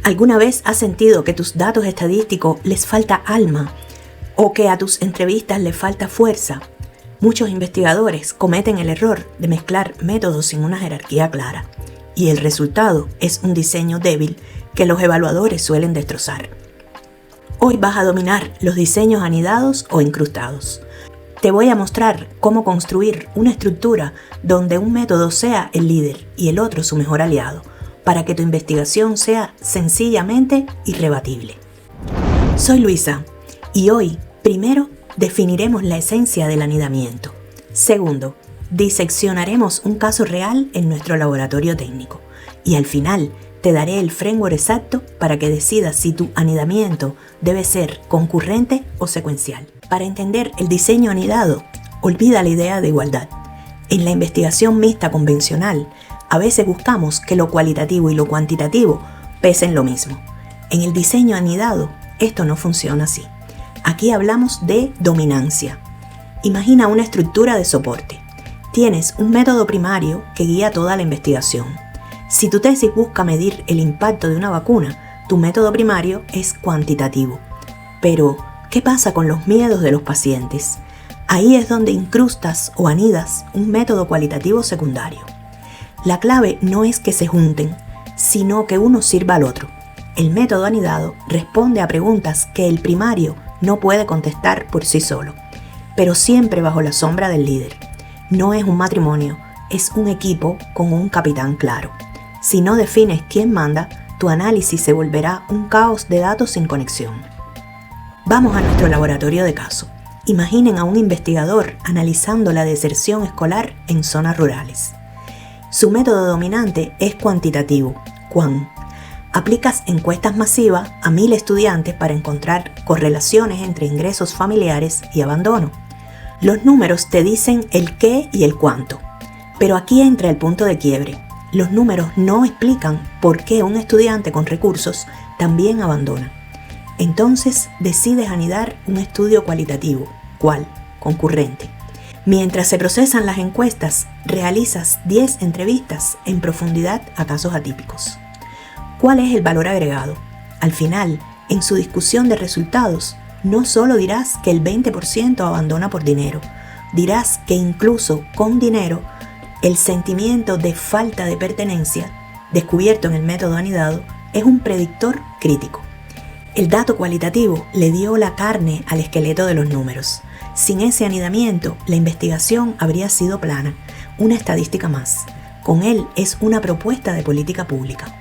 ¿Alguna vez has sentido que tus datos estadísticos les falta alma o que a tus entrevistas les falta fuerza? Muchos investigadores cometen el error de mezclar métodos sin una jerarquía clara, y el resultado es un diseño débil que los evaluadores suelen destrozar. Hoy vas a dominar los diseños anidados o incrustados. Te voy a mostrar cómo construir una estructura donde un método sea el líder y el otro su mejor aliado, para que tu investigación sea sencillamente irrebatible. Soy Luisa y hoy, primero, definiremos la esencia del anidamiento. Segundo, diseccionaremos un caso real en nuestro laboratorio técnico. Y al final, te daré el framework exacto para que decidas si tu anidamiento debe ser concurrente o secuencial. Para entender el diseño anidado, olvida la idea de igualdad. En la investigación mixta convencional, a veces buscamos que lo cualitativo y lo cuantitativo pesen lo mismo. En el diseño anidado, esto no funciona así. Aquí hablamos de dominancia. Imagina una estructura de soporte. Tienes un método primario que guía toda la investigación. Si tu tesis busca medir el impacto de una vacuna, tu método primario es cuantitativo. Pero, ¿qué pasa con los miedos de los pacientes? Ahí es donde incrustas o anidas un método cualitativo secundario. La clave no es que se junten, sino que uno sirva al otro. El método anidado responde a preguntas que el primario no puede contestar por sí solo, pero siempre bajo la sombra del líder. No es un matrimonio, es un equipo con un capitán claro. Si no defines quién manda, tu análisis se volverá un caos de datos sin conexión. Vamos a nuestro laboratorio de caso. Imaginen a un investigador analizando la deserción escolar en zonas rurales. Su método dominante es cuantitativo, QUAN. Aplicas encuestas masivas a 1000 estudiantes para encontrar correlaciones entre ingresos familiares y abandono. Los números te dicen el qué y el cuánto, pero aquí entra el punto de quiebre. Los números no explican por qué un estudiante con recursos también abandona. Entonces decides anidar un estudio cualitativo, ¿cuál? Concurrente. Mientras se procesan las encuestas, realizas 10 entrevistas en profundidad a casos atípicos. ¿Cuál es el valor agregado? Al final, en su discusión de resultados, no solo dirás que el 20% abandona por dinero, dirás que incluso con dinero, el sentimiento de falta de pertenencia, descubierto en el método anidado, es un predictor crítico. El dato cualitativo le dio la carne al esqueleto de los números. Sin ese anidamiento, la investigación habría sido plana, una estadística más. Con él es una propuesta de política pública.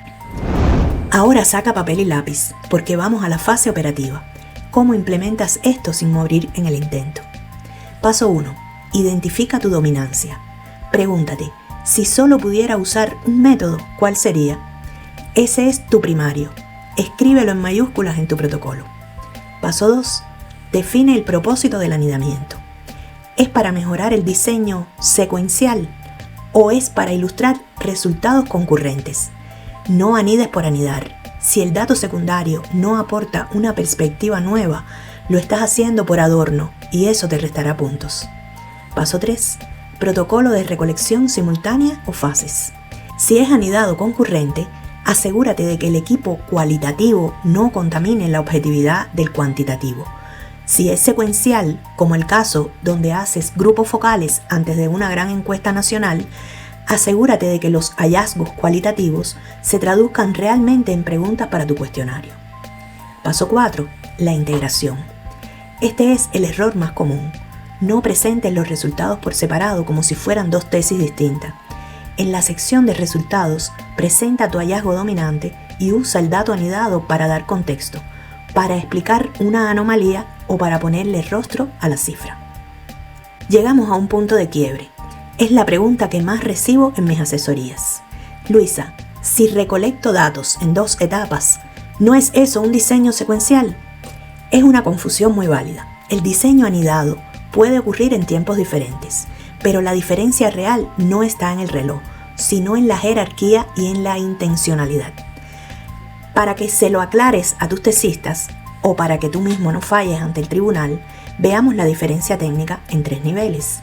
Ahora saca papel y lápiz, porque vamos a la fase operativa. ¿Cómo implementas esto sin morir en el intento? Paso 1. Identifica tu dominancia. Pregúntate, si solo pudiera usar un método, ¿cuál sería? Ese es tu primario. Escríbelo en mayúsculas en tu protocolo. Paso 2. Define el propósito del anidamiento. ¿Es para mejorar el diseño secuencial o es para ilustrar resultados concurrentes? No anides por anidar. Si el dato secundario no aporta una perspectiva nueva, lo estás haciendo por adorno y eso te restará puntos. Paso 3. Protocolo de recolección simultánea o fases. Si es anidado concurrente, asegúrate de que el equipo cualitativo no contamine la objetividad del cuantitativo. Si es secuencial, como el caso donde haces grupos focales antes de una gran encuesta nacional, asegúrate de que los hallazgos cualitativos se traduzcan realmente en preguntas para tu cuestionario. Paso 4. La integración. Este es el error más común. No presentes los resultados por separado como si fueran dos tesis distintas. En la sección de resultados, presenta tu hallazgo dominante y usa el dato anidado para dar contexto, para explicar una anomalía o para ponerle rostro a la cifra. Llegamos a un punto de quiebre. Es la pregunta que más recibo en mis asesorías. Luisa, si recolecto datos en 2 etapas, ¿no es eso un diseño secuencial? Es una confusión muy válida. El diseño anidado puede ocurrir en tiempos diferentes, pero la diferencia real no está en el reloj, sino en la jerarquía y en la intencionalidad. Para que se lo aclares a tus tesistas, o para que tú mismo no falles ante el tribunal, veamos la diferencia técnica en 3 niveles.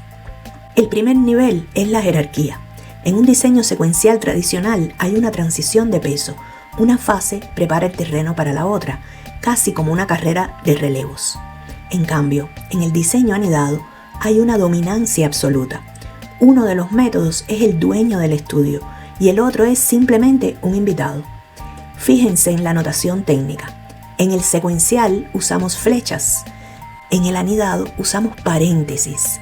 El primer nivel es la jerarquía. En un diseño secuencial tradicional hay una transición de peso. Una fase prepara el terreno para la otra, casi como una carrera de relevos. En cambio, en el diseño anidado hay una dominancia absoluta. Uno de los métodos es el dueño del estudio y el otro es simplemente un invitado. Fíjense en la notación técnica. En el secuencial usamos flechas. En el anidado usamos paréntesis.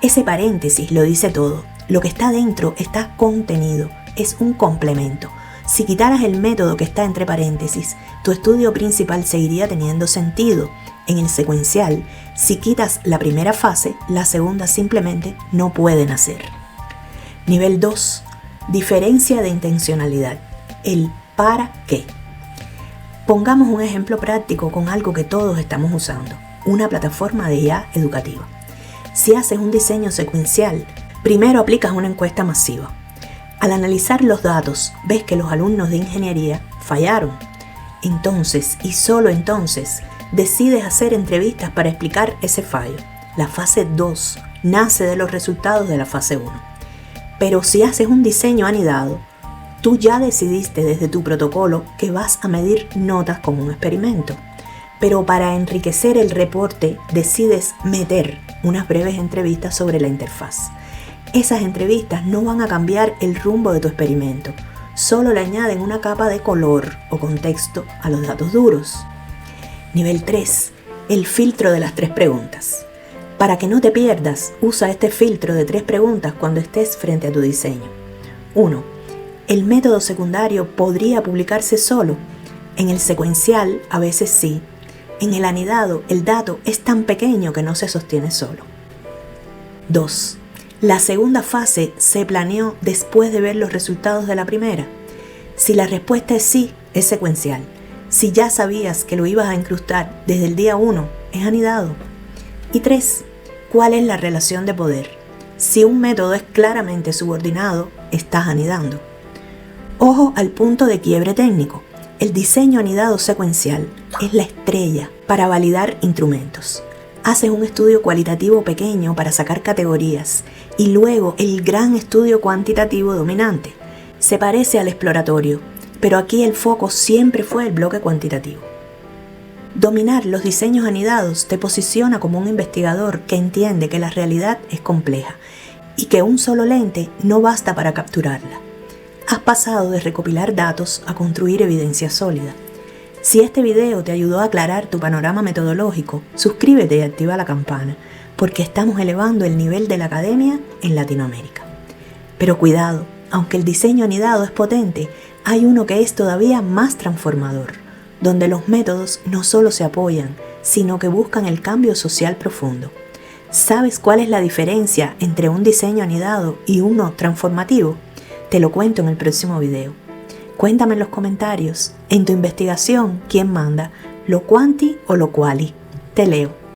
Ese paréntesis lo dice todo. Lo que está dentro está contenido. Es un complemento. Si quitaras el método que está entre paréntesis, tu estudio principal seguiría teniendo sentido. En el secuencial, si quitas la primera fase, la segunda simplemente no puede nacer. Nivel 2. Diferencia de intencionalidad. El ¿para qué? Pongamos un ejemplo práctico con algo que todos estamos usando, una plataforma de IA educativa. Si haces un diseño secuencial, primero aplicas una encuesta masiva. Al analizar los datos, ves que los alumnos de ingeniería fallaron. Entonces, y solo entonces, decides hacer entrevistas para explicar ese fallo. La fase 2 nace de los resultados de la fase 1. Pero si haces un diseño anidado, tú ya decidiste desde tu protocolo que vas a medir notas con un experimento. Pero para enriquecer el reporte decides meter unas breves entrevistas sobre la interfaz. Esas entrevistas no van a cambiar el rumbo de tu experimento, solo le añaden una capa de color o contexto a los datos duros. Nivel 3. El filtro de las 3 preguntas. Para que no te pierdas, usa este filtro de 3 preguntas cuando estés frente a tu diseño. 1. ¿El método secundario podría publicarse solo? En el secuencial, a veces sí. En el anidado, el dato es tan pequeño que no se sostiene solo. 2. La segunda fase se planeó después de ver los resultados de la primera. Si la respuesta es sí, es secuencial. Si ya sabías que lo ibas a incrustar desde el día 1, es anidado. Y 3. ¿Cuál es la relación de poder? Si un método es claramente subordinado, estás anidando. Ojo al punto de quiebre técnico. El diseño anidado secuencial es la estrella para validar instrumentos. Haces un estudio cualitativo pequeño para sacar categorías y luego el gran estudio cuantitativo dominante. Se parece al exploratorio, pero aquí el foco siempre fue el bloque cuantitativo. Dominar los diseños anidados te posiciona como un investigador que entiende que la realidad es compleja y que un solo lente no basta para capturarla. Has pasado de recopilar datos a construir evidencia sólida. Si este video te ayudó a aclarar tu panorama metodológico, suscríbete y activa la campana, porque estamos elevando el nivel de la academia en Latinoamérica. Pero cuidado, aunque el diseño anidado es potente, hay uno que es todavía más transformador, donde los métodos no solo se apoyan, sino que buscan el cambio social profundo. ¿Sabes cuál es la diferencia entre un diseño anidado y uno transformativo? Te lo cuento en el próximo video. Cuéntame en los comentarios, en tu investigación, ¿quién manda? ¿Lo quanti o lo quali? Te leo.